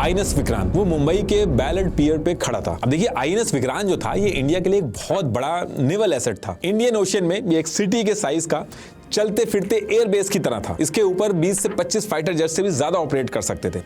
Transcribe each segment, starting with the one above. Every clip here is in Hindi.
आईएनएस विक्रांत वो मुंबई के बैलेट पियर पे खड़ा था। अब देखिए आईएनएस विक्रांत जो था ये इंडिया के लिए एक बहुत बड़ा नेवल एसेट था। इंडियन ओशियन में ये एक सिटी के साइज का चलते फिरते एयरबेस की तरह था। इसके ऊपर 20 से 25 फाइटर जेट से भी ज्यादा ऑपरेट कर सकते थे।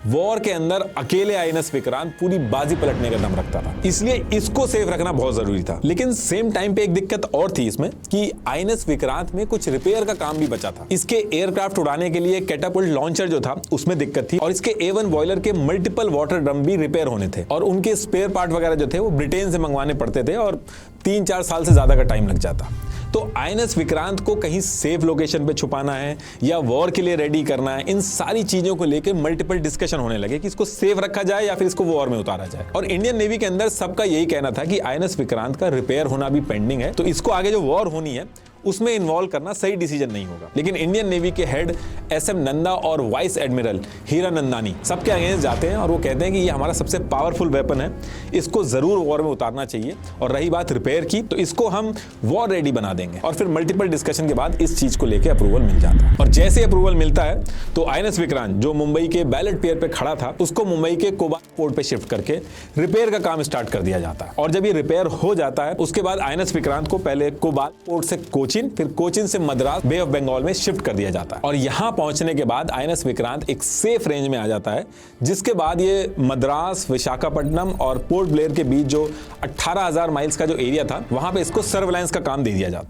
वॉर के अंदर अकेले आईएनएस विक्रांत पूरी बाजी पलटने का दम रखता था, इसलिए इसको सेफ रखना बहुत जरूरी था। लेकिन सेम टाइम पे एक दिक्कत और थी इसमें कि आईएनएस विक्रांत में कुछ रिपेयर का काम भी बचा था। इसके एयरक्राफ्ट उड़ाने के लिए कैटापुल्ट लॉन्चर जो था उसमें दिक्कत थी और इसके A1 बॉयलर के मल्टीपल वाटर ड्रम भी रिपेयर होने थे और उनके स्पेयर पार्ट वगैरह जो थे वो ब्रिटेन से मंगवाने पड़ते थे और 3-4 साल से ज्यादा का टाइम लग जाता। तो आईएनएस विक्रांत को कहीं सेफ लोकेशन पे छुपाना है या वॉर के लिए रेडी करना है, इन सारी चीजों को लेकर मल्टीपल डिस्कशन होने लगे कि इसको सेफ रखा जाए या फिर इसको वॉर में उतारा जाए। और इंडियन नेवी के अंदर सबका यही कहना था कि आईएनएस विक्रांत का रिपेयर होना भी पेंडिंग है, तो इसको आगे जो वॉर होनी है उसमें इन्वॉल्व करना सही डिसीजन नहीं होगा। लेकिन इंडियन नेवी के हेड एसएम नंदा और वाइस एडमिरल हीरानंदानी सबके अगेंस्ट जाते हैं और वो कहते हैं कि ये हमारा सबसे पावरफुल वेपन है, इसको जरूर वॉर में उतारना चाहिए। और रही बात रिपेयर की, तो इसको हम वॉर रेडी बना देंगे। और फिर मल्टीपल डिस्कशन के बाद इस चीज को लेकर अप्रूवल मिल जाता है। और जैसे अप्रूवल मिलता है तो आईएनएस विक्रांत जो मुंबई के बैलेट पियर पे खड़ा था उसको मुंबई के कोबाल पोर्ट पे शिफ्ट करके रिपेयर का काम स्टार्ट कर दिया जाता है। और जब ये रिपेयर हो जाता है उसके बाद आईएनएस विक्रांत को पहले कोबाल पोर्ट से फिर कोचिन से मद्रास बे ऑफ बंगाल में शिफ्ट कर दिया जाता है। और यहां पहुंचने के बाद आईएनएस विक्रांत एक सेफ रेंज में आ जाता है, जिसके बाद ये मद्रास, विशाखापट्टनम और पोर्ट ब्लेयर के बीच जो 18,000 माइल्स का जो एरिया था वहां पे इसको सर्वेलांस का काम दे दिया जाता है।